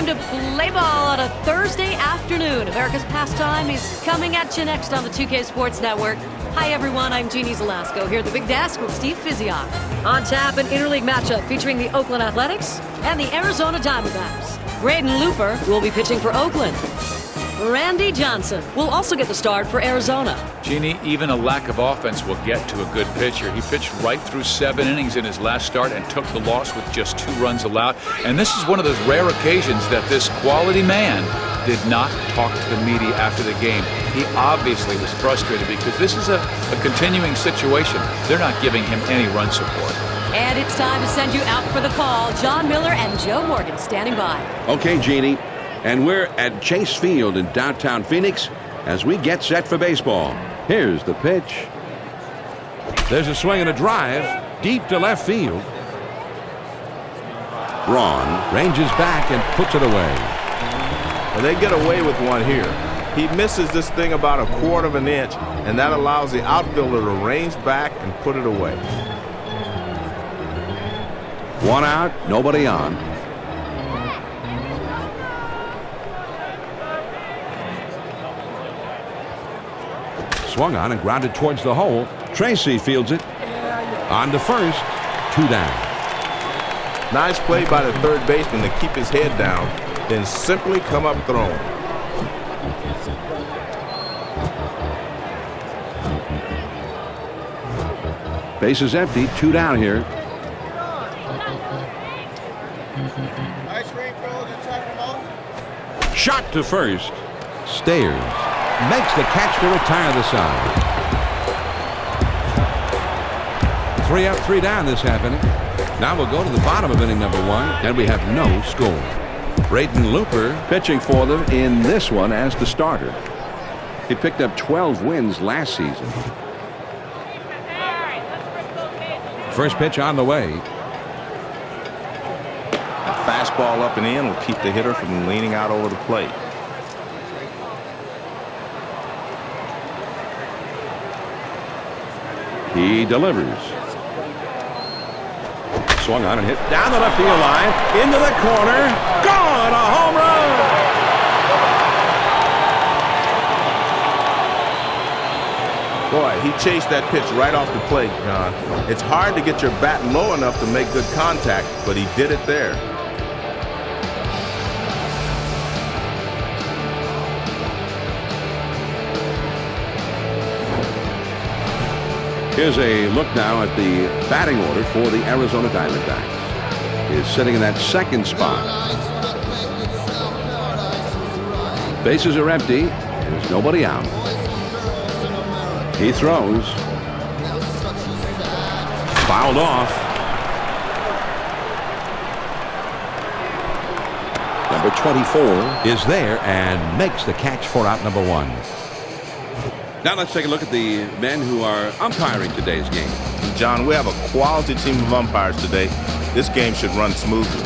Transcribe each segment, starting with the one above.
time to play ball on a Thursday afternoon. America's pastime is coming at you next on the 2K Sports Network. Hi, everyone. I'm Jeannie Zelasco here at the big desk with Steve Fiziak. On tap, an interleague matchup featuring the Oakland Athletics and the Arizona Diamondbacks. Braden Looper will be pitching for Oakland. Randy Johnson will also get the start for Arizona. Jeannie, even a lack of offense will get to a good pitcher. He pitched right through 7 innings in his last start and took the loss with just 2 runs allowed. And this is one of those rare occasions that this quality man did not talk to the media after the game. He obviously was frustrated because this is a continuing situation. They're not giving him any run support. And it's time to send you out for the call. John Miller and Joe Morgan standing by. Okay, Jeannie. And we're at Chase Field in downtown Phoenix as we get set for baseball. Here's the pitch. There's a swing and a drive deep to left field. Braun ranges back and puts it away. Well, they get away with one here. He misses this thing about a 1/4 of an inch, and that allows the outfielder to range back and put it away. 1 out, nobody on. Swung on and grounded towards the hole. Tracy fields it. On to first. 2 down. Nice play by the third baseman to keep his head down, then simply come up throwing. Base is empty. 2 down here. Shot to first. Stayers makes the catch to retire the side. 3 up, 3 down this half inning. Now we'll go to the bottom of inning number 1, and we have no score. Braden Looper pitching for them in this one as the starter. He picked up 12 wins last season. First pitch on the way. A fastball up and in will keep the hitter from leaning out over the plate. He delivers. Swung on and hit down the left field line. Into the corner. Gone! A home run! Boy, he chased that pitch right off the plate, John. It's hard to get your bat low enough to make good contact, but he did it there. Here's a look now at the batting order for the Arizona Diamondbacks. Is sitting in that second spot. Bases are empty. There's nobody out. He throws. Fouled off. Number 24 is there and makes the catch for out number 1. Now let's take a look at the men who are umpiring today's game. John, we have a quality team of umpires today. This game should run smoothly.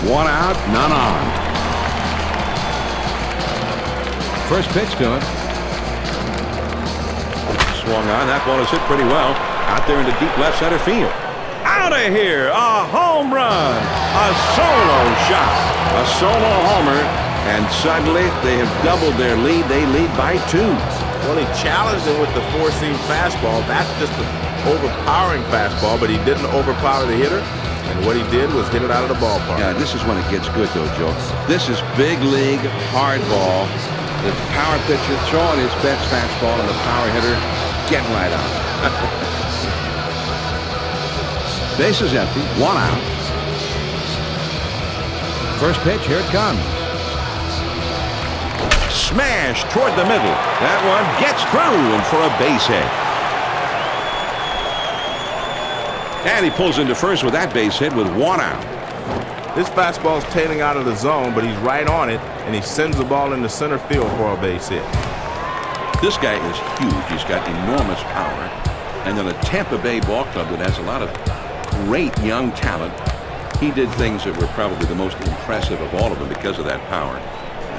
1 out, none on. First pitch to him. Swung on. That ball is hit pretty well. Out there into deep left center field. Out of here. A home run. A solo shot. A solo homer. And suddenly they have doubled their lead. They lead by 2. Well, he challenged him with the 4-seam fastball. That's just an overpowering fastball, but he didn't overpower the hitter. And what he did was hit it out of the ballpark. Yeah, this is when it gets good, though, Joe. This is big league hard ball. The power pitcher throwing his best fastball and the power hitter getting right on. Base is empty. 1 out. First pitch. Here it comes. Smash toward the middle. That one gets through and for a base hit. And he pulls into first with that base hit with 1 out. This fastball's tailing out of the zone, but he's right on it, and he sends the ball into center field for a base hit. This guy is huge. He's got enormous power. And then a Tampa Bay ball club that has a lot of great young talent. He did things that were probably the most impressive of all of them because of that power.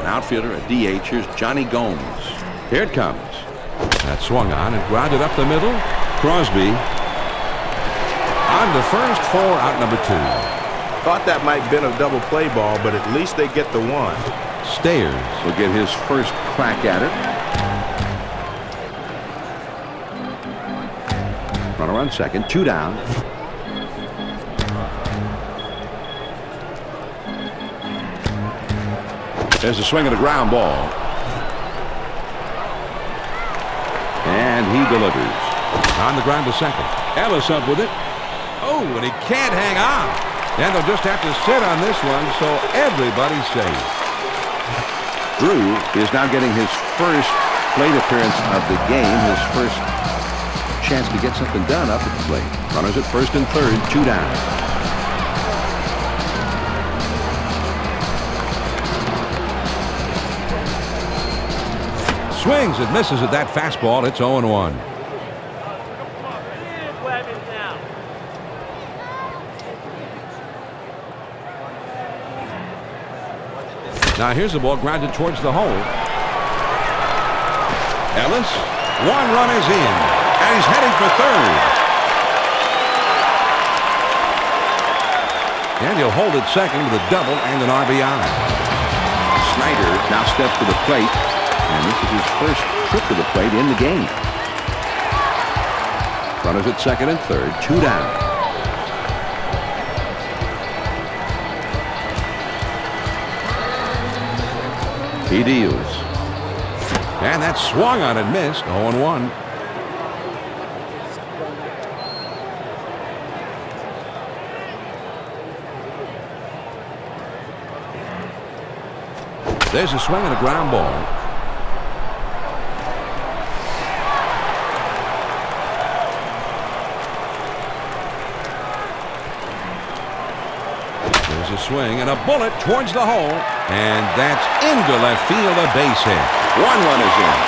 An outfielder, a DH. Here's Johnny Gomes. Here it comes. That swung on and grounded up the middle. Crosby on the first for out number 2. Thought that might have been a double play ball, but at least they get the one. Stayers will get his first crack at it. Runner on second, 2 down. There's a swing and a ground ball. And he delivers. On the ground to second. Ellis up with it. Oh, and he can't hang on. And they'll just have to sit on this one, so everybody's safe. Drew is now getting his first plate appearance of the game, his first chance to get something done up at the plate. Runners at first and third, 2 down. Swings and misses at that fastball. It's 0-1. Now here's the ball grounded towards the hole. Ellis, 1 run is in, and he's heading for third. And he'll hold it second with a double and an RBI. Snyder now steps to the plate, and this is his first trip to the plate in the game. Runners at second and third, 2 down. He deals. And that swung on and missed. 0-1. There's a swing and a ground ball. There's a swing and a bullet towards the hole. And that's into left field, a base hit. 1 run is in.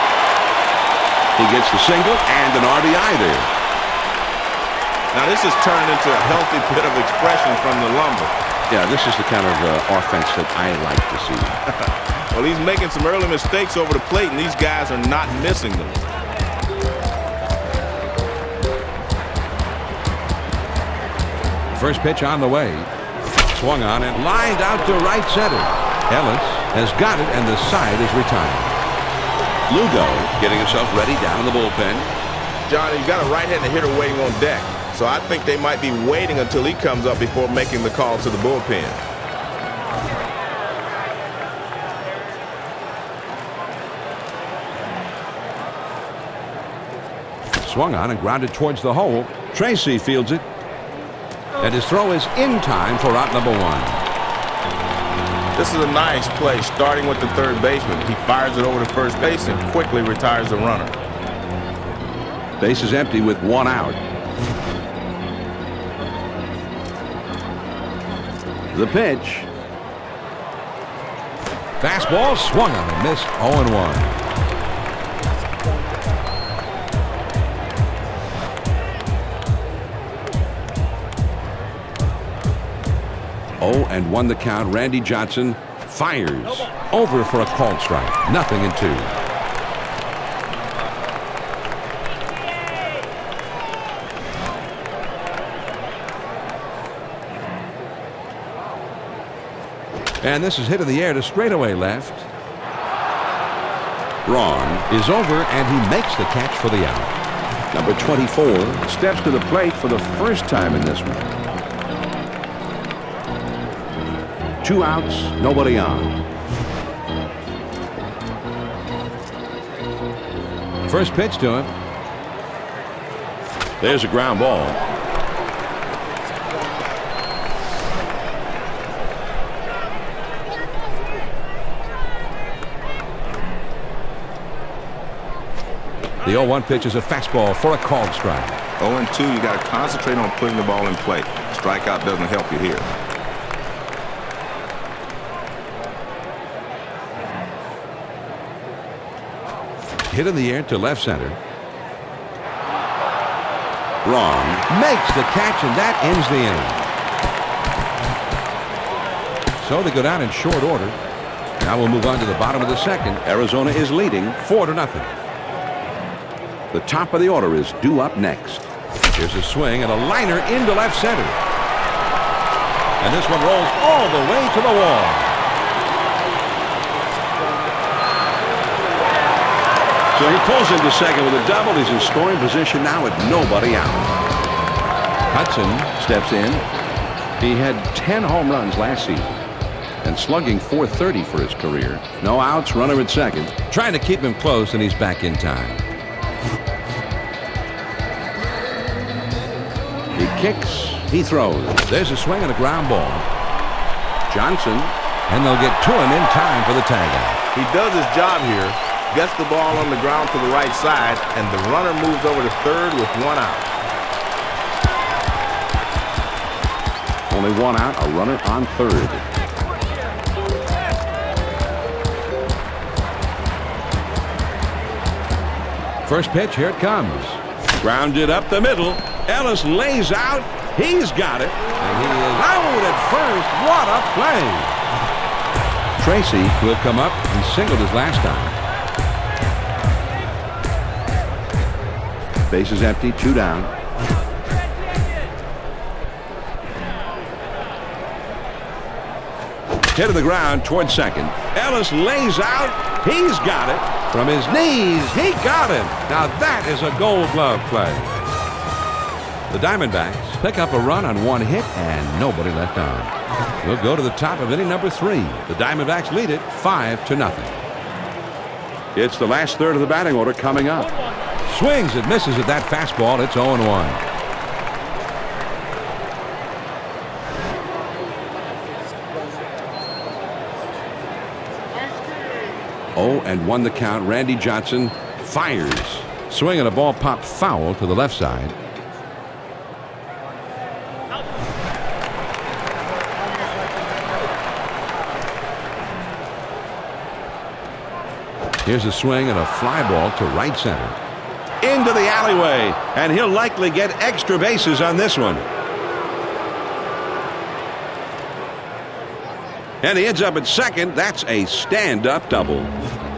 He gets the single and an RBI there. Now this is turning into a healthy bit of expression from the lumber. Yeah, this is the kind of offense that I like to see. Well, he's making some early mistakes over the plate, and these guys are not missing them. First pitch on the way. Swung on and lined out to right center. Ellis has got it, and the side is retired. Lugo getting himself ready down in the bullpen. John, you've got a right-handed hitter waiting on deck, so I think they might be waiting until he comes up before making the call to the bullpen. Swung on and grounded towards the hole. Tracy fields it, and his throw is in time for out number 1. This is a nice play, starting with the third baseman. He fires it over to first base and quickly retires the runner. Base is empty with 1 out. The pitch. Fastball swung on and missed. 0-1. Oh, and 1 the count. Randy Johnson fires over for a called strike. 0-2. And this is hit in the air to straightaway left. Braun is over, and he makes the catch for the out. Number 24 steps to the plate for the first time in this one. 2 outs, nobody on. First pitch to him. There's a ground ball. The 0-1 pitch is a fastball for a called strike. 0-2, you got to concentrate on putting the ball in play. Strikeout doesn't help you here. Hit in the air to left center. Braun makes the catch, and that ends the inning. So they go down in short order. Now we'll move on to the bottom of the second. Arizona is leading 4-0. The top of the order is due up next. Here's a swing and a liner into left center. And this one rolls all the way to the wall. So he pulls into second with a double. He's in scoring position now with nobody out. Hudson steps in. He had 10 home runs last season and slugging .430 for his career. No outs, runner at second. Trying to keep him close, and he's back in time. He kicks, he throws. There's a swing and a ground ball. Johnson, and they'll get to him in time for the tagout. He does his job here, gets the ball on the ground to the right side, and the runner moves over to third with one out. Only one out, a runner on third. First pitch, here it comes. Grounded up the middle. Ellis lays out. He's got it. And he is out at first. What a play. Tracy will come up. He singled his last time. Base is empty, 2 down. Hit to the ground towards second. Ellis lays out. He's got it. From his knees, he got him. Now that is a Gold Glove play. The Diamondbacks pick up a run on 1 hit and nobody left on. We'll go to the top of inning number 3. The Diamondbacks lead it 5-0. It's the last third of the batting order coming up. Swings and misses at that fastball. It's 0-1. 0-1 the count. Randy Johnson fires. Swing and a ball popped foul to the left side. Here's a swing and a fly ball to right center. Into the alleyway, and he'll likely get extra bases on this one. And he ends up at second. That's a stand-up double.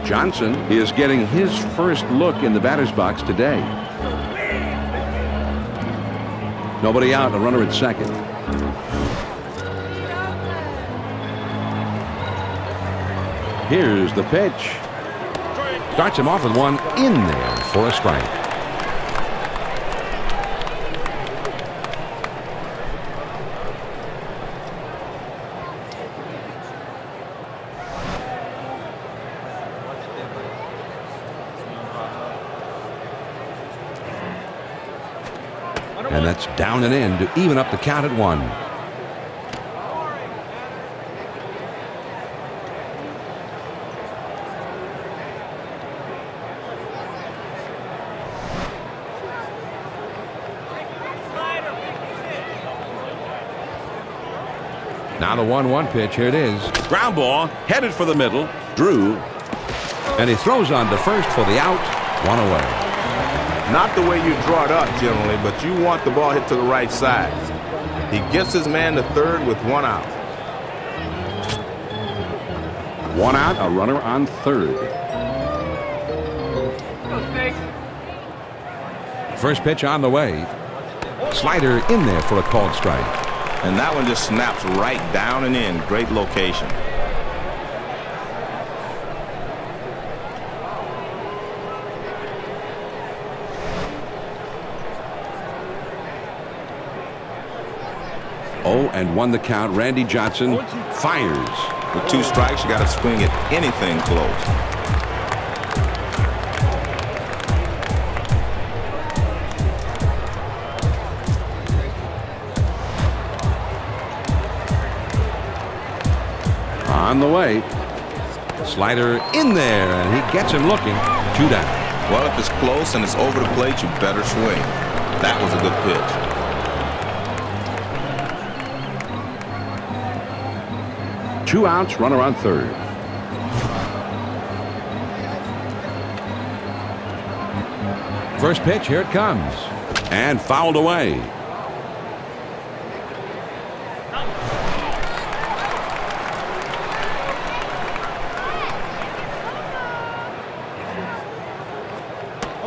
Johnson is getting his first look in the batter's box today. Nobody out, a runner at second. Here's the pitch. Starts him off with one in there for a strike. And that's down and in to even up the count at 1. Now the 1-1 pitch. Here it is. Ground ball headed for the middle. Drew. And he throws on to first for the out. 1 away. Not the way you draw it up generally, but you want the ball hit to the right side. He gets his man to third with 1 out. 1 out, a runner on third. First pitch on the way. Slider in there for a called strike. And that one just snaps right down and in. Great location. And 1 the count. Randy Johnson fires. With 2 strikes, you got to swing at anything close. On the way. Slider in there, and he gets him looking. 2 down. Well, if it's close and it's over the plate, you better swing. That was a good pitch. Two outs, runner on third. First pitch, here it comes. And fouled away.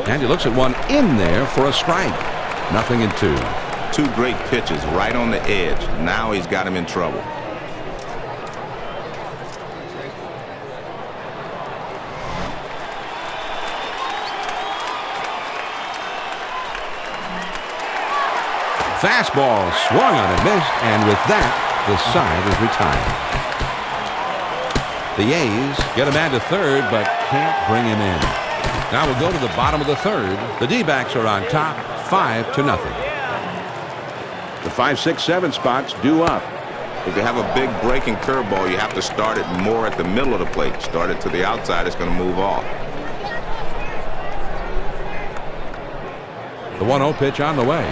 And he looks at one in there for a strike. 0-2. 2 great pitches right on the edge. Now he's got him in trouble. Fastball swung on and missed, and with that, the side is retired. The A's get a man to third, but can't bring him in. Now we'll go to the bottom of the third. The D-backs are on top, 5-0. The 5, 6, 7 spots due up. If you have a big breaking curveball, you have to start it more at the middle of the plate. Start it to the outside, it's going to move off. The 1-0 pitch on the way.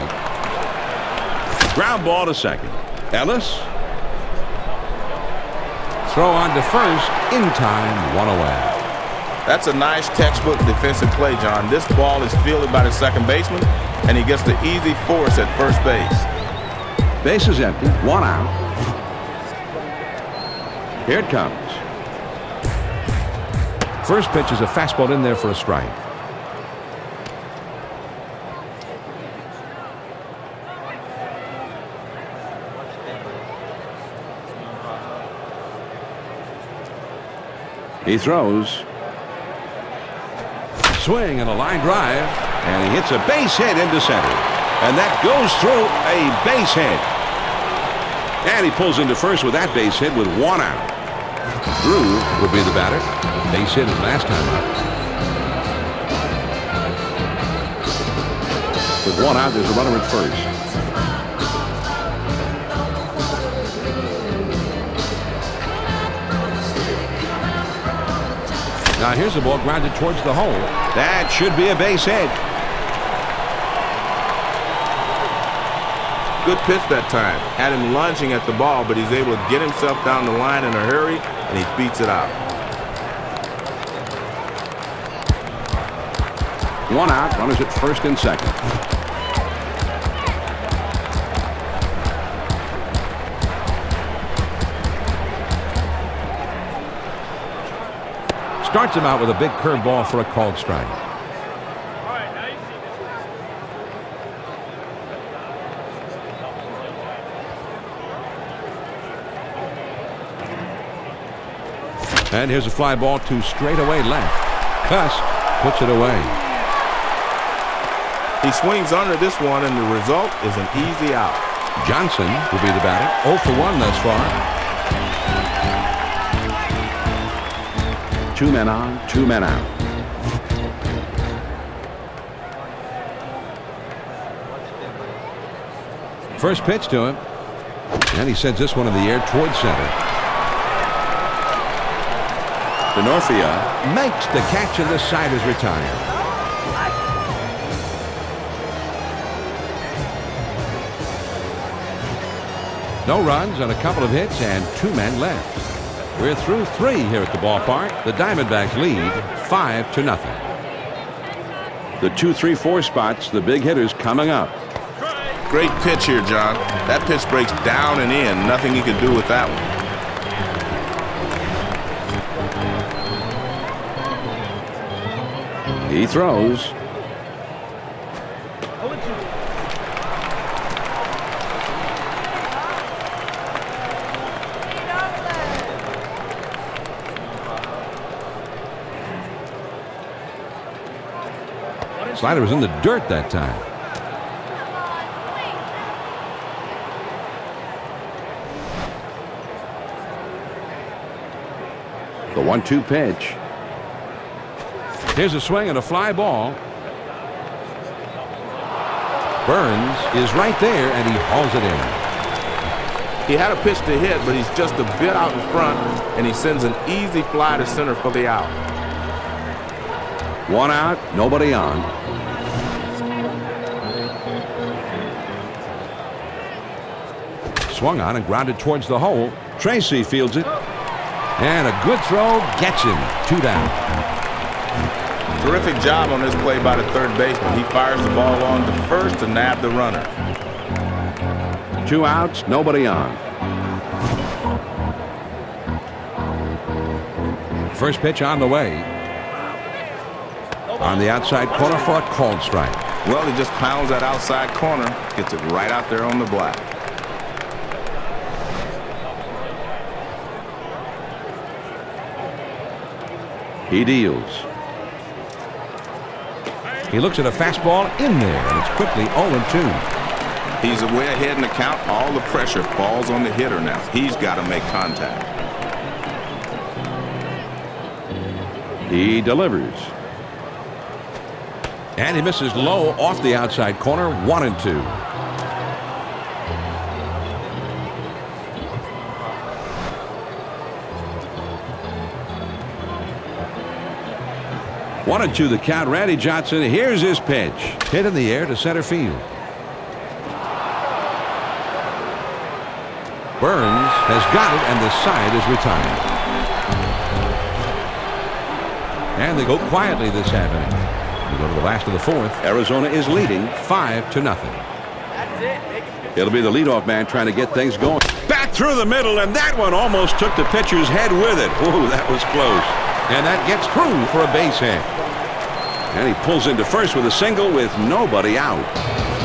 Ground ball to second. Ellis. Throw on to first. In time, 1 away. That's a nice textbook defensive play, John. This ball is fielded by the second baseman, and he gets the easy force at first base. Base is empty. 1 out. Here it comes. First pitch is a fastball in there for a strike. He throws. Swing and a line drive. And he hits a base hit into center. And that goes through a base hit. And he pulls into first with that base hit with 1 out. Drew will be the batter. Base hit his last time up. With 1 out, there's a runner at first. Now here's the ball grounded towards the hole. That should be a base hit. Good pitch that time. Had him lunging at the ball, but he's able to get himself down the line in a hurry, and he beats it out. 1 out, runners at first and second. Starts him out with a big curveball for a called strike. And here's a fly ball to straightaway left. Cuss puts it away. He swings under this one, and the result is an easy out. Johnson will be the batter. 0 for 1 thus far. 2 men on, 2 men out. First pitch to him. And he sends this one in the air towards center. Denorfia makes the catch, and this side is retired. No runs on a couple of hits and 2 men left. We're through 3 here at the ballpark. The Diamondbacks lead 5-0. The 2, 3, 4 spots, the big hitters coming up. Great pitch here, John. That pitch breaks down and in. Nothing he can do with that one. He throws. Slider was in the dirt that time. The 1-2 pitch. Here's a swing and a fly ball. Burns is right there, and he hauls it in. He had a pitch to hit, but he's just a bit out in front, and he sends an easy fly to center for the out. 1 out, nobody on. Swung on and grounded towards the hole. Tracy fields it. And a good throw gets him. 2 down. Terrific job on this play by the third baseman. He fires the ball on to first to nab the runner. 2 outs, nobody on. First pitch on the way. On the outside corner for a called strike. Well, he just pounds that outside corner, gets it right out there on the black. He deals. He looks at a fastball in there, and it's quickly 0-2. He's way ahead in the count. All the pressure falls on the hitter now. He's got to make contact. He delivers. And he misses low off the outside corner. 1-2. One and two the count. Randy Johnson. Here's his pitch. Hit in the air to center field. Burns has got it, and the side is retired. And they go quietly this half inning. We go to the last of the fourth. Arizona is leading 5-0. That's it. It'll be the leadoff man trying to get things going. Back through the middle, and that one almost took the pitcher's head with it. Ooh, that was close. And that gets through for a base hit. And he pulls into first with a single with nobody out.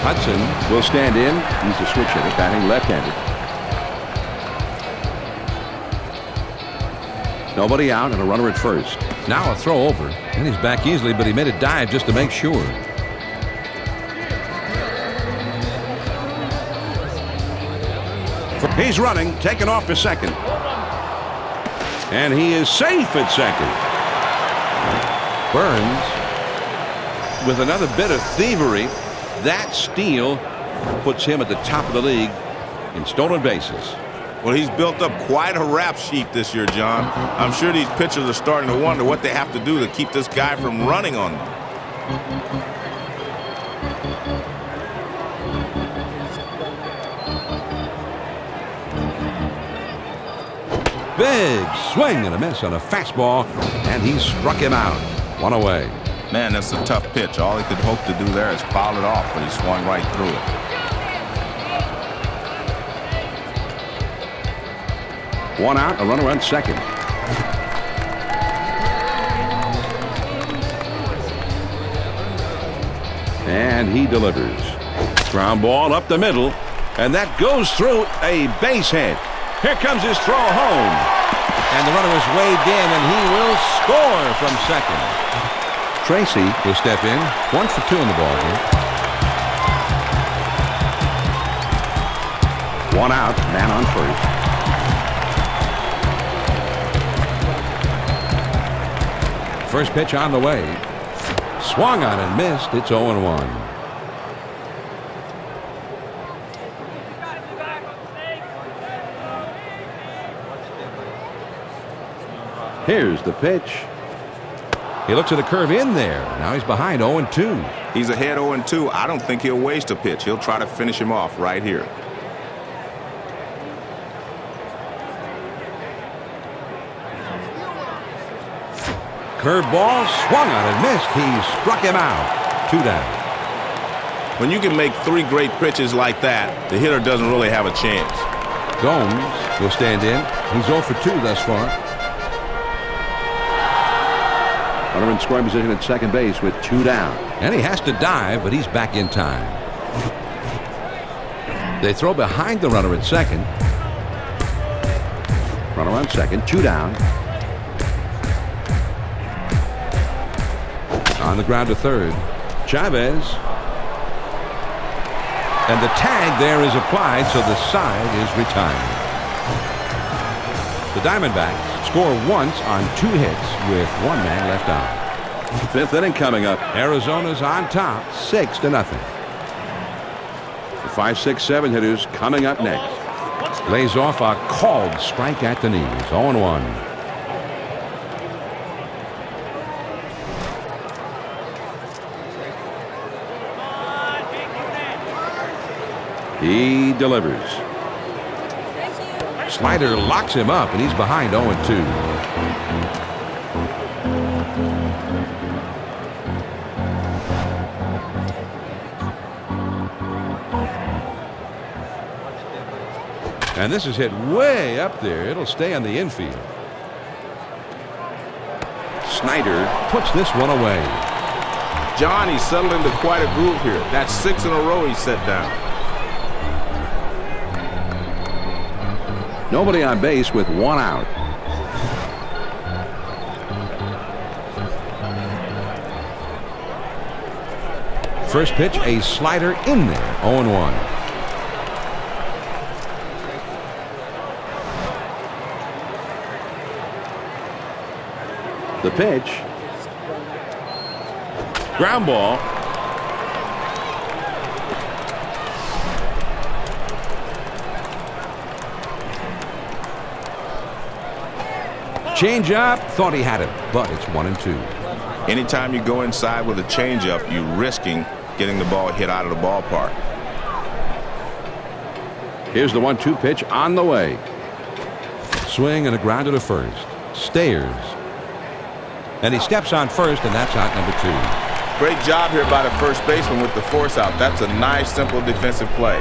Hudson will stand in. He's a switch hitter, batting left-handed. Nobody out and a runner at first. Now a throw over, and he's back easily, but he made a dive just to make sure. He's running, taking off to second. And he is safe at second. Burns with another bit of thievery. That steal puts him at the top of the league in stolen bases. Well, he's built up quite a rap sheet this year, John. I'm sure these pitchers are starting to wonder what they have to do to keep this guy from running on them. Big swing and a miss on a fastball, and he struck him out. One away. Man, that's a tough pitch. All he could hope to do there is foul it off, but he swung right through it. One out, a runner on second. And he delivers. Ground ball up the middle, and that goes through a base hit. Here comes his throw home. And the runner is waved in, and he will score from second. Tracy will step in. 1 for 2 in the ball game. One out, man on first. First pitch on the way. Swung on and missed. It's 0-1. Here's the pitch. He looks at a curve in there. Now he's behind 0-2. He's ahead 0-2. I don't think he'll waste a pitch. He'll try to finish him off right here. Curveball swung on and missed. He struck him out. 2 down. When you can make 3 great pitches like that, the hitter doesn't really have a chance. Gomes will stand in. He's 0 for 2 thus far. Runner in scoring position at second base with 2 down. And he has to dive, but he's back in time. They throw behind the runner at second. Runner on second, 2 down. On the ground to third. Chavez. And the tag there is applied, so the side is retired. The Diamondbacks score once on 2 hits with 1 man left on. 5th inning coming up. Arizona's on top 6-0. The 5, 6, 7 hitters coming up next. Lays off a called strike at the knees. 0-1. He delivers. Slider locks him up, and he's behind 0-2. And this is hit way up there. It'll stay on the infield. Snyder puts this one away. John, he's settled into quite a groove here. That's 6 in a row he's set down. Nobody on base with 1 out. First pitch, a slider in there, 0-1. The pitch. Ground ball. Change up. Thought he had it, but it's 1-2. Anytime you go inside with a changeup, you're risking getting the ball hit out of the ballpark. Here's the 1-2 pitch on the way. Swing and a grounder to first. Stayers. And he steps on first, and that's out number 2. Great job here by the first baseman with the force out. That's a nice, simple defensive play.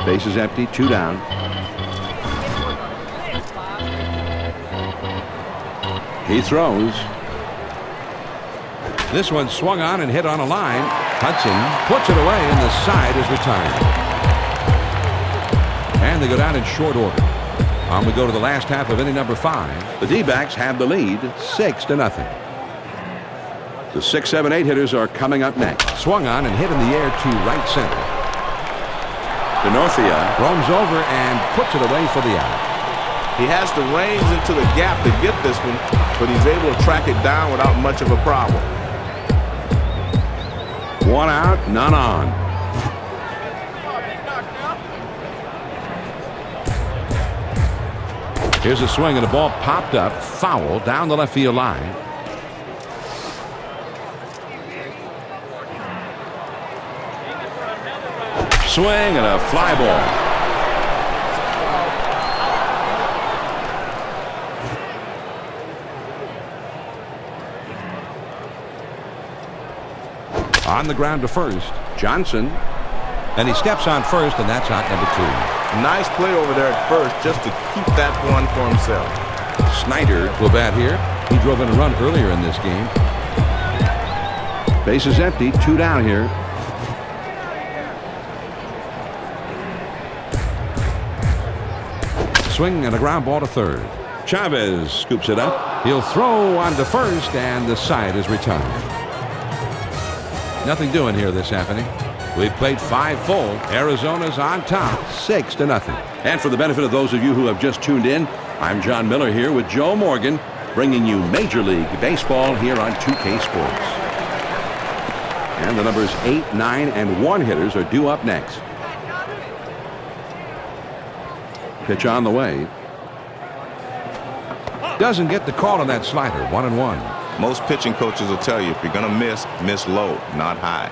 Base is empty, 2 down. He throws. This one swung on and hit on a line. Hudson puts it away, and the side is retired. And they go down in short order. On we go to the last half of inning number 5. The D-backs have the lead, 6-0. The 6, 7, 8 hitters are coming up next. Swung on and hit in the air to right center. Denorfia roams over and puts it away for the out. He has the range into the gap to get this one, but he's able to track it down without much of a problem. 1 out, none on. Here's a swing, and the ball popped up, foul down the left field line. Swing and a fly ball. On the ground to first, Johnson, and he steps on first, and that's out number 2. Nice play over there at first just to keep that one for himself. Snyder will bat here. He drove in a run earlier in this game. Base is empty, 2 down here. Swing and a ground ball to third. Chavez scoops it up. He'll throw on to first, and the side is retired. Nothing doing here this happening. We've played 5 full. Arizona's on top, 6-0. And for the benefit of those of you who have just tuned in, I'm John Miller here with Joe Morgan, bringing you Major League Baseball here on 2K Sports. And the numbers 8, 9, and 1 hitters are due up next. Pitch on the way. Doesn't get the call on that slider. 1-1. Most pitching coaches will tell you if you're going to miss low, not high.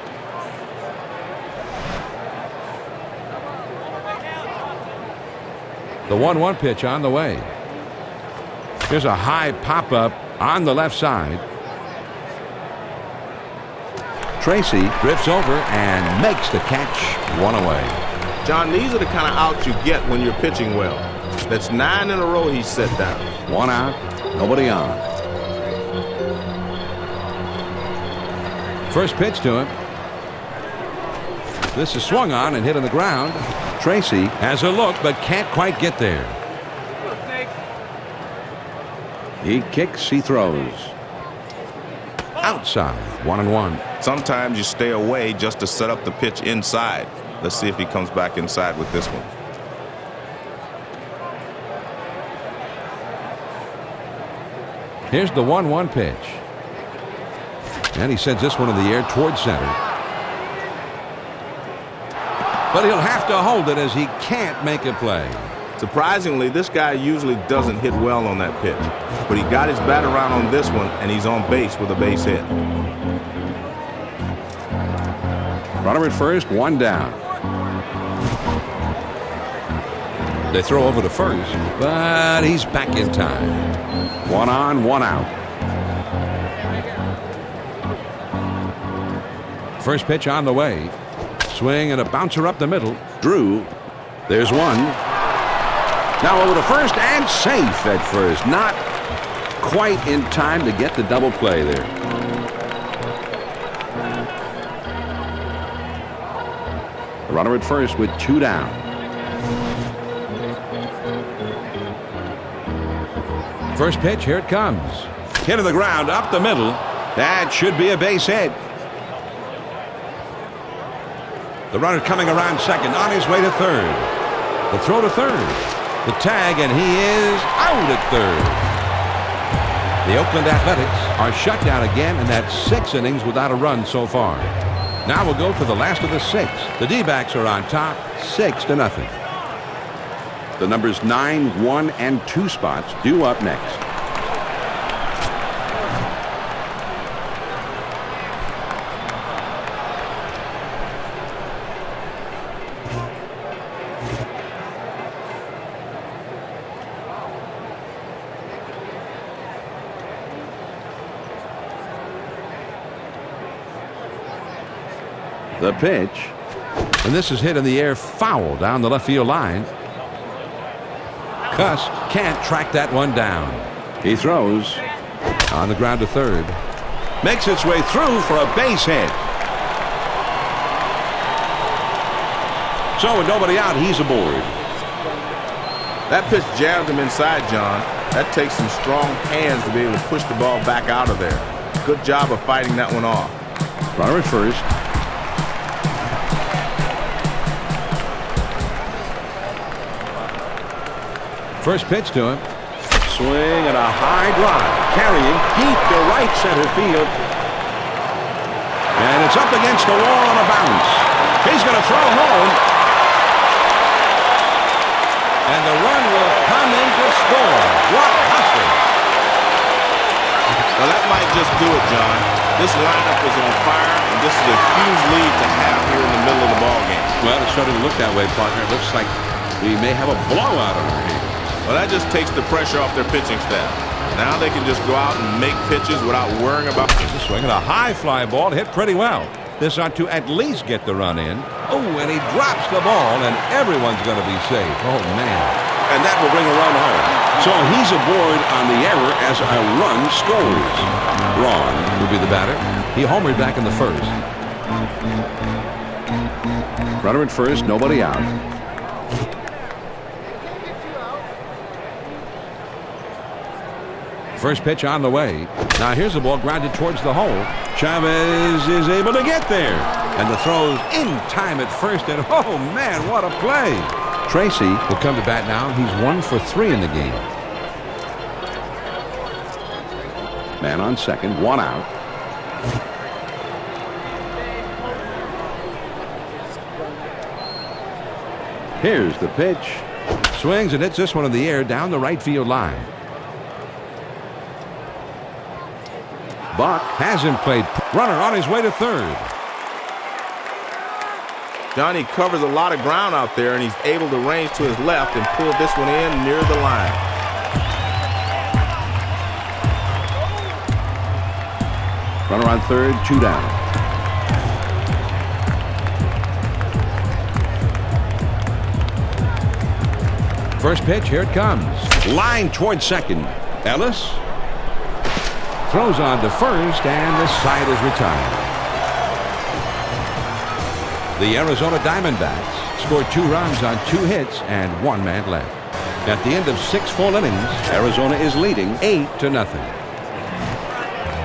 The 1-1 pitch on the way. Here's a high pop-up on the left side. Tracy drifts over and makes the catch. 1 away. John, these are the kind of outs you get when you're pitching well. That's 9 in a row he's set down. 1 out, nobody on. First pitch to him. This is swung on and hit on the ground. Tracy has a look but can't quite get there. He kicks, he throws. Outside, 1-1. Sometimes you stay away just to set up the pitch inside. Let's see if he comes back inside with this one. Here's the 1-1 pitch. And he sends this one in the air towards center. But he'll have to hold it as he can't make a play. Surprisingly, this guy usually doesn't hit well on that pitch. But he got his bat around on this one, and he's on base with a base hit. Runner at first, 1 down. They throw over to first, but he's back in time. 1 on, 1 out. First pitch on the way. Swing and a bouncer up the middle. Drew. There's one. Now over to first and safe at first. Not quite in time to get the double play there. The runner at first with 2 down. First pitch, here it comes. Hit to the ground, up the middle. That should be a base hit. The runner coming around second, on his way to third. The throw to third. The tag, and he is out at third. The Oakland Athletics are shut down again, and that's 6 innings without a run so far. Now we'll go to the last of the 6. The D-backs are on top, 6-0. The numbers 9, 1, and 2 spots due up next. The pitch, and this is hit in the air, foul down the left field line. Cuss can't track that one down. He throws on the ground to third. Makes its way through for a base hit. So with nobody out, he's aboard. That pitch jammed him inside, John. That takes some strong hands to be able to push the ball back out of there. Good job of fighting that one off. Runner at first. First pitch to him. Swing and a high drive. Carrying deep to right center field. And it's up against the wall on a bounce. He's going to throw home. And the run will come in to score. What hustle. Well, that might just do it, John. This lineup is on fire, and this is a huge lead to have here in the middle of the ballgame. Well, it's starting to look that way, partner. It looks like we may have a blowout on our hands. Well, that just takes the pressure off their pitching staff. Now they can just go out and make pitches without worrying about Here's a swing and a high fly ball hit pretty well. This ought to at least get the run in. Oh, and he drops the ball, and everyone's going to be safe. Oh, man. And that will bring a run home. So he's aboard on the error as a run scores. Braun will be the batter. He homered back in the first. Runner at first, nobody out. First pitch on the way. Now here's the ball grounded towards the hole. Chavez is able to get there. And the throw's in time at first. And oh, man, what a play. Tracy will come to bat now. He's 1 for 3 in the game. Man on second, 1 out. Here's the pitch. Swings and hits this one in the air down the right field line. Buck hasn't played. Runner on his way to third. Johnny covers a lot of ground out there, and he's able to range to his left and pull this one in near the line. Runner on third, 2 down. First pitch, here it comes. Line towards second. Ellis throws on to first, and the side is retired. The Arizona Diamondbacks scored 2 runs on 2 hits and 1 man left. At the end of 6 full innings, Arizona is leading 8-0.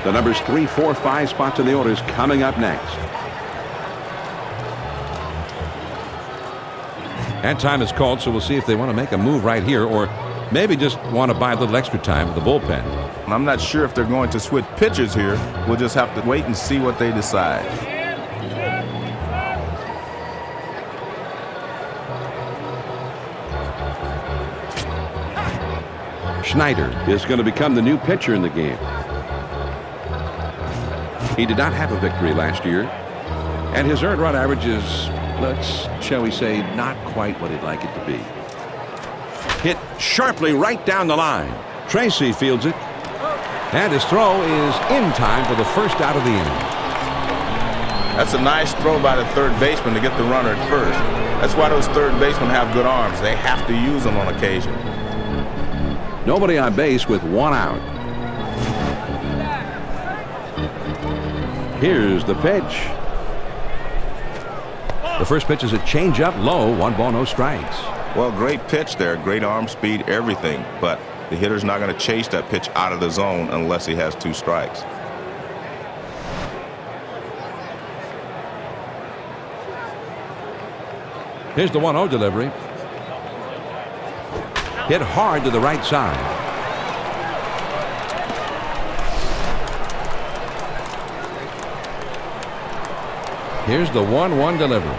The numbers 3, 4, 5 spots in the orders coming up next. And time is called, so we'll see if they want to make a move right here or maybe just want to buy a little extra time with the bullpen. I'm not sure if they're going to switch pitchers here. We'll just have to wait and see what they decide. Schneider is going to become the new pitcher in the game. He did not have a victory last year, and his earned run average is, shall we say, not quite what he'd like it to be. Hit sharply right down the line. Tracy fields it, and his throw is in time for the first out of the inning. That's a nice throw by the third baseman to get the runner at first. That's why those third basemen have good arms. They have to use them on occasion. Nobody on base with 1 out. Here's the pitch. The first pitch is a changeup, low, 1 ball, no strikes. Well, great pitch there, great arm speed, everything. But the hitter's not going to chase that pitch out of the zone unless he has 2 strikes. Here's the 1-0 delivery. Hit hard to the right side. Here's the 1-1 delivery.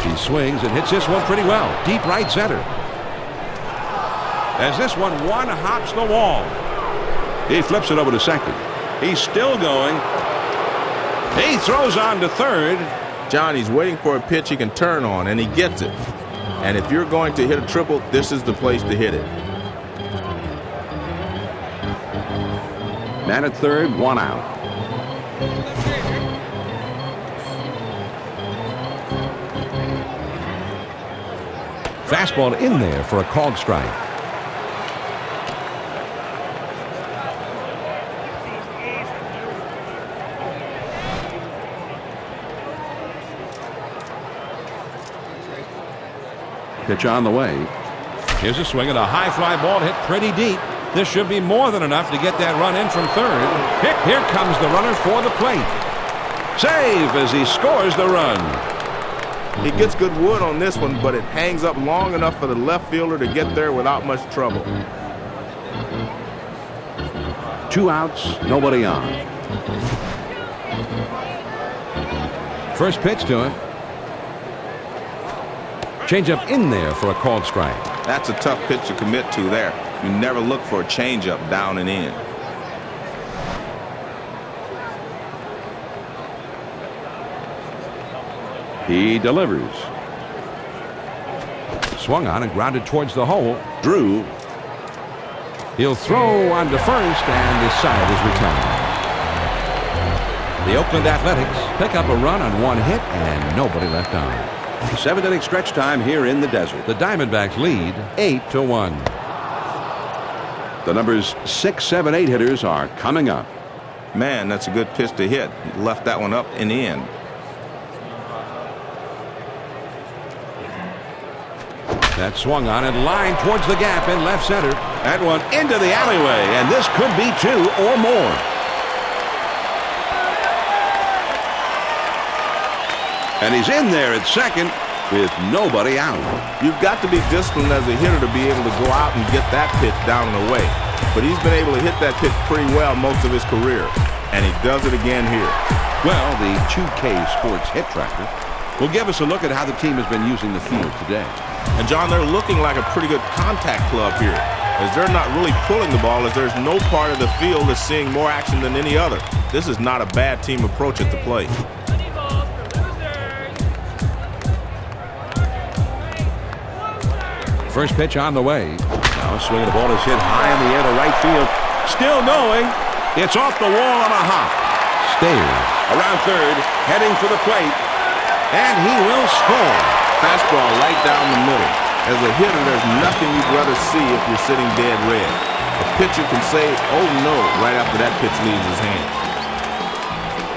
He swings and hits this one pretty well. Deep right center. As this one hops the wall. He flips it over to second. He's still going. He throws on to third. John, he's waiting for a pitch he can turn on, and he gets it. And if you're going to hit a triple, this is the place to hit it. Man at third, 1 out. Fastball in there for a called strike. Pitch on the way. Here's a swing at a high fly ball hit pretty deep. This should be more than enough to get that run in from third. Here comes the runner for the plate. Save as he scores the run. He gets good wood on this one, but it hangs up long enough for the left fielder to get there without much trouble. 2 outs, nobody on. First pitch to him. Changeup in there for a called strike. That's a tough pitch to commit to there. You never look for a changeup down and in. He delivers. Swung on and grounded towards the hole. Drew. He'll throw on to first, and the side is returned. The Oakland Athletics pick up a run on 1 hit and nobody left on. 7th-inning stretch time here in the desert. The Diamondbacks lead 8-1. The numbers 6, 7, 8 hitters are coming up. Man, that's a good pitch to hit. He left that one up and in. That swung on and lined towards the gap in left center. That one into the alleyway, and this could be 2 or more. And he's in there at second with nobody out. You've got to be disciplined as a hitter to be able to go out and get that pitch down and away. But he's been able to hit that pitch pretty well most of his career, and he does it again here. Well, the 2K Sports Hit Tracker will give us a look at how the team has been using the field today. And, John, they're looking like a pretty good contact club here, as they're not really pulling the ball, as there's no part of the field that's seeing more action than any other. This is not a bad team approach at the plate. First pitch on the way. Now a swing, the ball is hit high in the air to right field. Still going. It's off the wall on a hop. Stayers around third, heading for the plate, and he will score. Fastball right down the middle. As a hitter, there's nothing you'd rather see if you're sitting dead red. A pitcher can say, oh no, right after that pitch leaves his hand.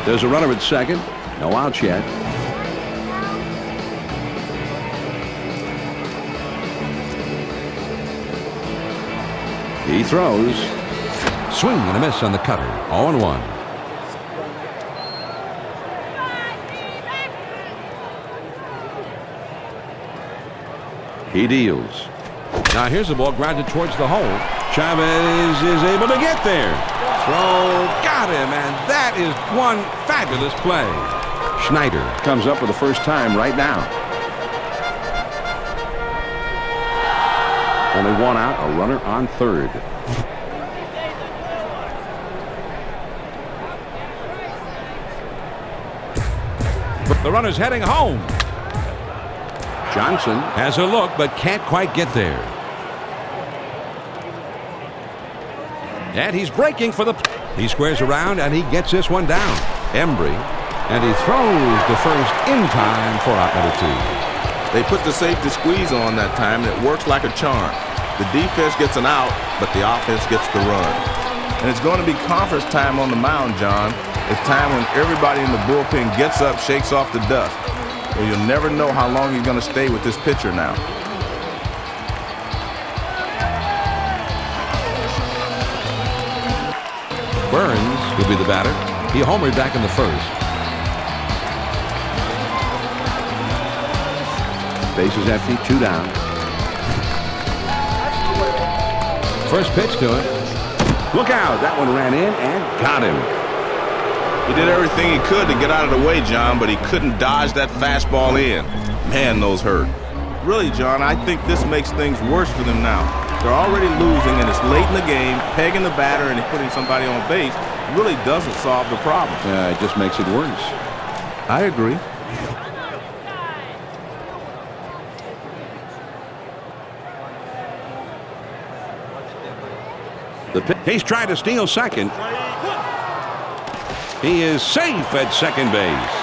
There's a runner at second. No outs yet. He throws. Swing and a miss on the cutter. 0-1. He deals. Now here's the ball grounded towards the hole. Chavez is able to get there. Throw. Got him. And that is one fabulous play. Schneider comes up for the first time right now. Only 1 out, a runner on third. The runner's heading home. Johnson has a look but can't quite get there. And he's breaking for the... He squares around and he gets this one down. Embry. And he throws the first in time for out number 2. They put the safety squeeze on that time, and it works like a charm. The defense gets an out, but the offense gets the run. And it's going to be conference time on the mound, John. It's time when everybody in the bullpen gets up, shakes off the dust. Well, you'll never know how long he's going to stay with this pitcher now. Burns will be the batter. He homered back in the first. Bases empty, 2 down. First pitch to him. Look out! That one ran in and got him. He did everything he could to get out of the way, John, but he couldn't dodge that fastball in. Man, those hurt. Really, John, I think this makes things worse for them now. They're already losing, and it's late in the game. Pegging the batter and putting somebody on base really doesn't solve the problem. It just makes it worse. I agree. He's trying to steal second. He is safe at second base.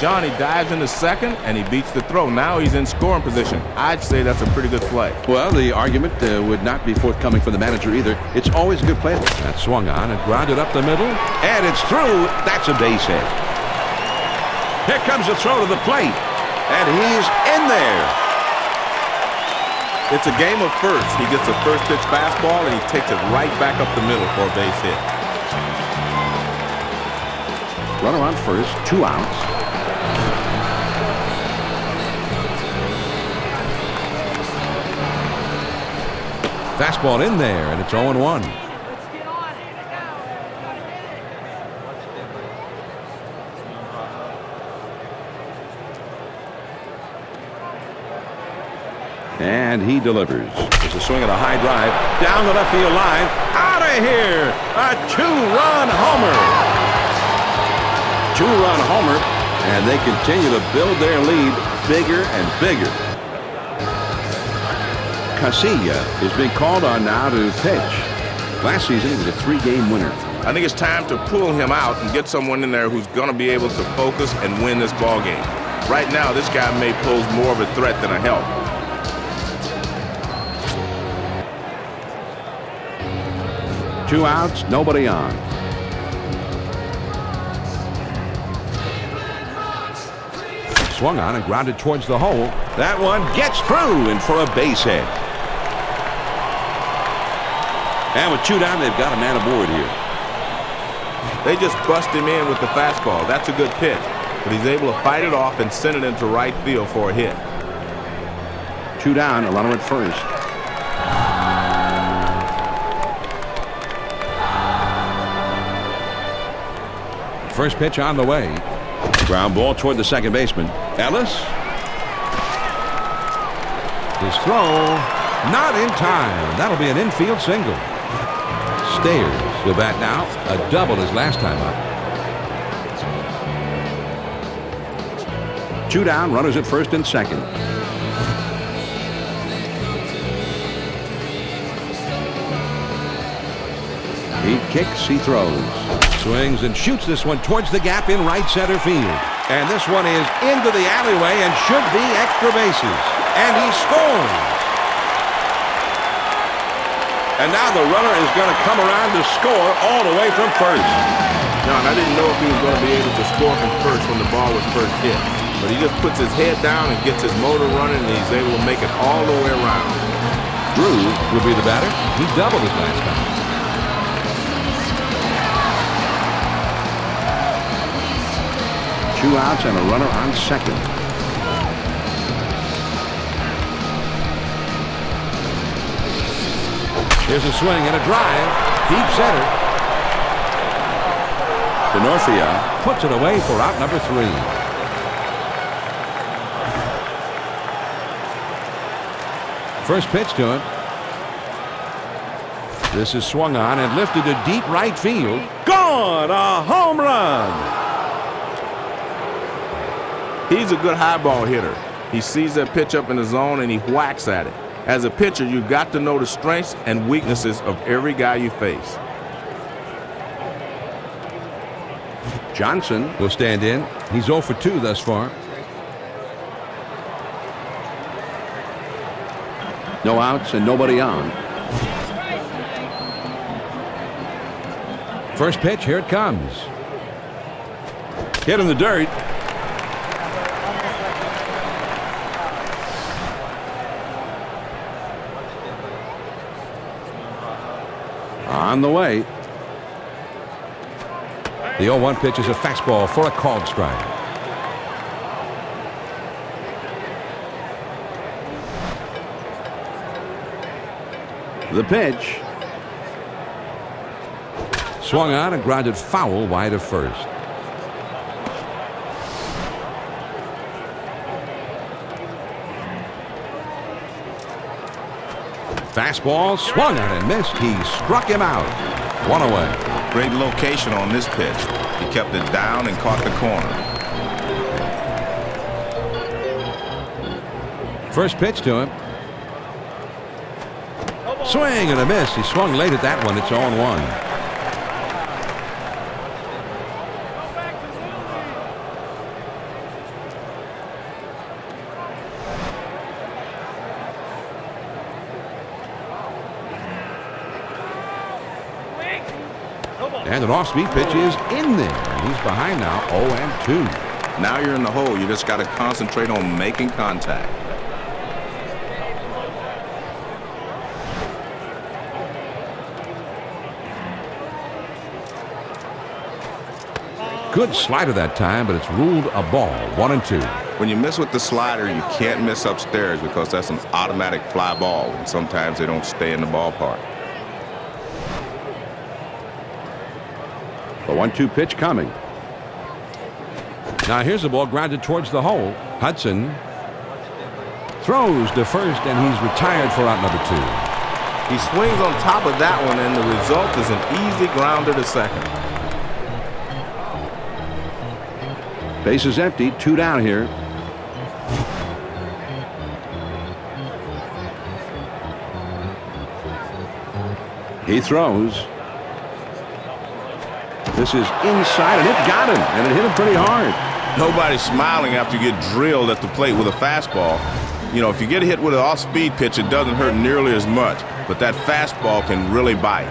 John, he dives into second, and he beats the throw. Now he's in scoring position. I'd say that's a pretty good play. Well, the argument would not be forthcoming for the manager either. It's always a good play. That swung on and grounded up the middle, and it's through. That's a base hit. Here comes the throw to the plate, and he's in there. It's a game of first. He gets a first pitch fastball, and he takes it right back up the middle for a base hit. Runner on first, 2 outs. Fastball in there, and it's 0-1. And he delivers. There's a swing at a high drive. Down the left field line. Out of here! A 2-run homer! 2-run homer. And they continue to build their lead bigger and bigger. Casilla is being called on now to pitch. Last season, he was a 3-game winner. I think it's time to pull him out and get someone in there who's going to be able to focus and win this ball game. Right now, this guy may pose more of a threat than a help. Two outs, nobody on. Swung on and grounded towards the hole. That one gets through and for a base hit. And with 2 down, they've got a man aboard here. They just bust him in with the fastball. That's a good pitch. But he's able to fight it off and send it into right field for a hit. 2 down, a runner at first. First pitch on the way. Ground ball toward the second baseman. Ellis. His throw, not in time. That'll be an infield single. Stayers will bat now. A double his last time up. 2 down, runners at first and second. He kicks, he throws. Swings and shoots this one towards the gap in right center field. And this one is into the alleyway and should be extra bases. And he scores. And now the runner is going to come around to score all the way from first. John, I didn't know if he was going to be able to score from first when the ball was first hit. But he just puts his head down and gets his motor running, and he's able to make it all the way around. Drew will be the batter. He doubled his last time. Two outs and a runner on second. Here's a swing and a drive. Deep center. Denorfia puts it away for out number 3. First pitch to him. This is swung on and lifted to deep right field. Gone! A home run! He's a good high ball hitter. He sees that pitch up in the zone and he whacks at it. As a pitcher, you've got to know the strengths and weaknesses of every guy you face. Johnson will stand in. He's 0 for 2 thus far. No outs and nobody on. First pitch, here it comes. Hit in the dirt. On the way. The 0-1 pitch is a fastball for a called strike. The pitch. Swung on and grounded foul wide of first. Fastball swung on and missed. He struck him out. One away. Great location on this pitch. He kept it down and caught the corner. First pitch to him. Swing and a miss. He swung late at that one. It's 0-1. And an off-speed pitch is in there. He's behind now, 0-2. Now you're in the hole. You just got to concentrate on making contact. Good slider that time, but it's ruled a ball. 1-2. When you miss with the slider, you can't miss upstairs because that's an automatic fly ball. And sometimes they don't stay in the ballpark. The 1-2 pitch coming. Now here's the ball grounded towards the hole. Hudson throws to first, and he's retired for out number 2. He swings on top of that one, and the result is an easy grounder to second. Base is empty. 2 down here. He throws. This is inside, and it got him, and it hit him pretty hard. Nobody's smiling after you get drilled at the plate with a fastball. You know, if you get hit with an off-speed pitch, it doesn't hurt nearly as much, but that fastball can really bite.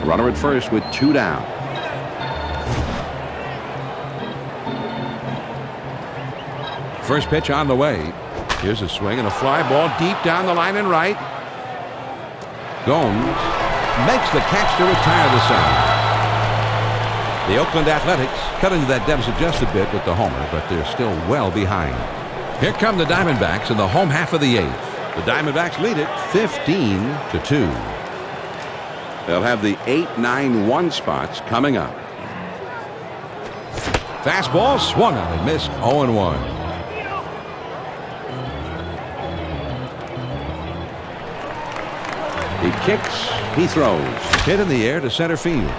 Runner at first with 2 down. First pitch on the way. Here's a swing and a fly ball deep down the line and right. Gomes makes the catch to retire the side. The Oakland Athletics cut into that deficit just a bit with the homer, but they're still well behind. Here come the Diamondbacks in the home half of the 8th. The Diamondbacks lead it 15-2. They'll have the 8-9-1 spots coming up. Fastball swung on and missed. 0-1. He kicks, he throws. Hit in the air to center field.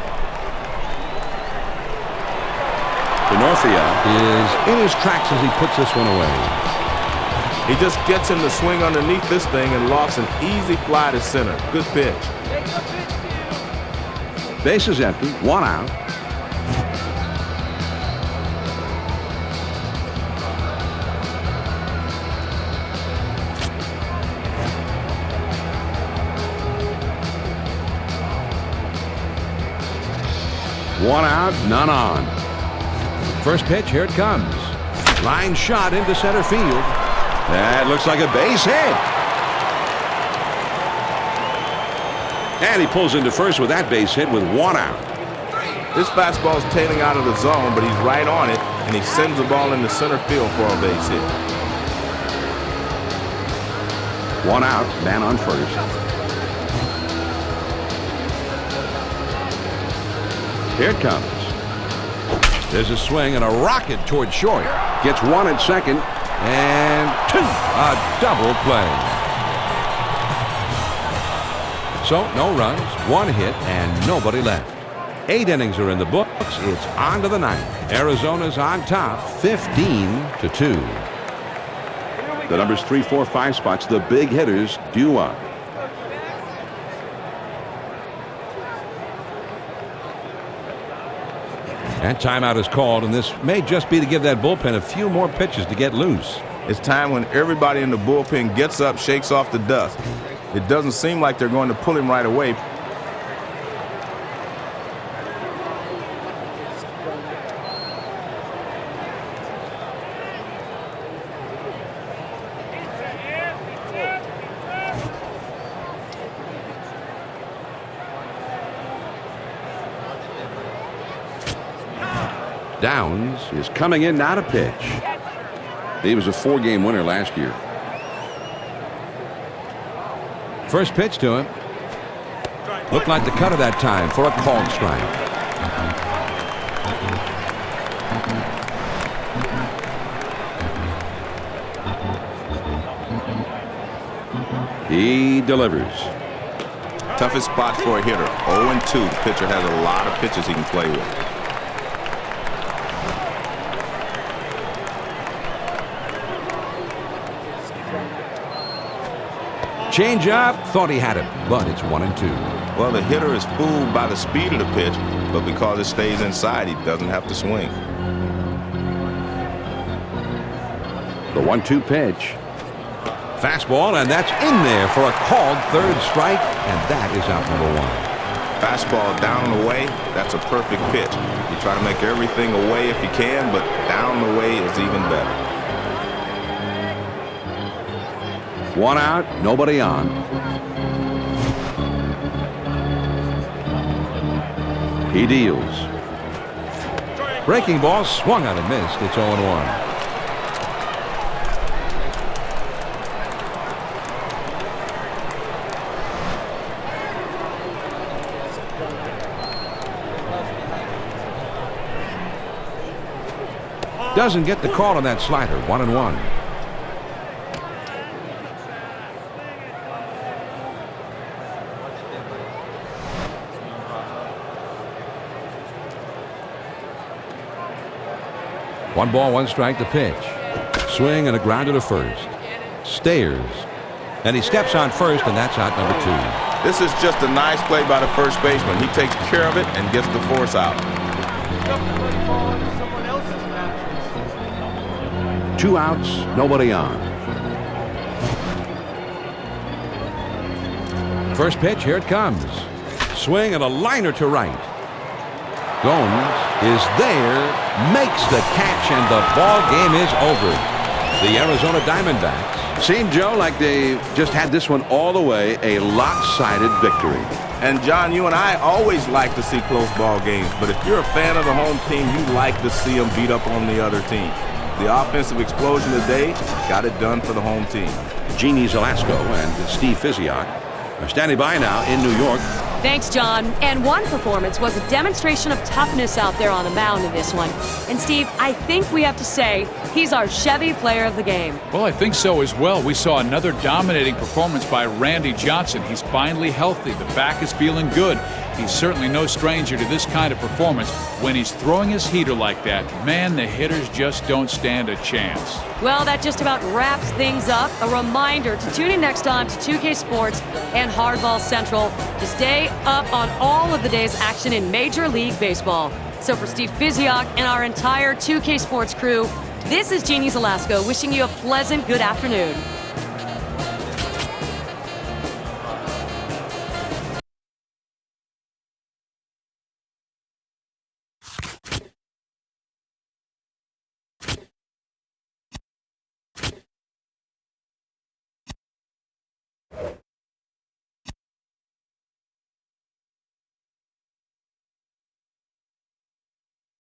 Denorfia is in his tracks as he puts this one away. He just gets him to swing underneath this thing and lofts an easy fly to center. Good pitch. Base is empty. 1 out. One out, none on. First pitch, here it comes. Line shot into center field. That looks like a base hit. And he pulls into first with that base hit with 1 out. This fastball is tailing out of the zone, but he's right on it, and he sends the ball into center field for a base hit. 1 out, man on first. Here it comes. There's a swing and a rocket toward short. Gets 1 at second and 2. A double play. So no runs, 1 hit, and nobody left. 8 innings are in the books. It's on to the 9th. Arizona's on top, 15-2. The numbers 3, 4, 5 spots, the big hitters due up. And timeout is called, and this may just be to give that bullpen a few more pitches to get loose. It's time when everybody in the bullpen gets up, shakes off the dust. It doesn't seem like they're going to pull him right away. Downs is coming in now to pitch. He was a 4-game winner last year. First pitch to him. Looked like the cut of that time for a called strike. He delivers. Toughest spot for a hitter. 0-2. The pitcher has a lot of pitches he can play with. Change up. Thought he had it, but it's 1-2. Well, the hitter is fooled by the speed of the pitch, but because it stays inside, he doesn't have to swing. The 1-2 pitch. Fastball, and that's in there for a called third strike, and that is out number 1. Fastball down and away, that's a perfect pitch. You try to make everything away if you can, but down and away is even better. 1 out, nobody on. He deals. Breaking ball swung on and missed. It's 0-1. Doesn't get the call on that slider. 1-1. One ball, one strike to pitch. Swing and a grounder to first. Stayers. And he steps on first, and that's out number 2. This is just a nice play by the first baseman. He takes care of it and gets the force out. 2 outs, nobody on. First pitch, here it comes. Swing and a liner to right. Gomes is there, makes the catch, and the ball game is over. The Arizona Diamondbacks. Seemed, Joe, like they just had this one all the way, a lopsided victory. And, John, you and I always like to see close ball games, but if you're a fan of the home team, you like to see them beat up on the other team. The offensive explosion today got it done for the home team. Jeannie Zelasco and Steve Fizioc are standing by now in New York. Thanks, John. And one performance was a demonstration of toughness out there on the mound in this one. And Steve, I think we have to say he's our Chevy player of the game. Well, I think so as well. We saw another dominating performance by Randy Johnson. He's finally healthy. The back is feeling good. He's certainly no stranger to this kind of performance. When he's throwing his heater like that, man, the hitters just don't stand a chance. Well, that just about wraps things up. A reminder to tune in next time to 2K Sports and Hardball Central to stay up on all of the day's action in Major League Baseball. So for Steve Fizioc and our entire 2K Sports crew, this is Jeannie Zelasco wishing you a pleasant good afternoon.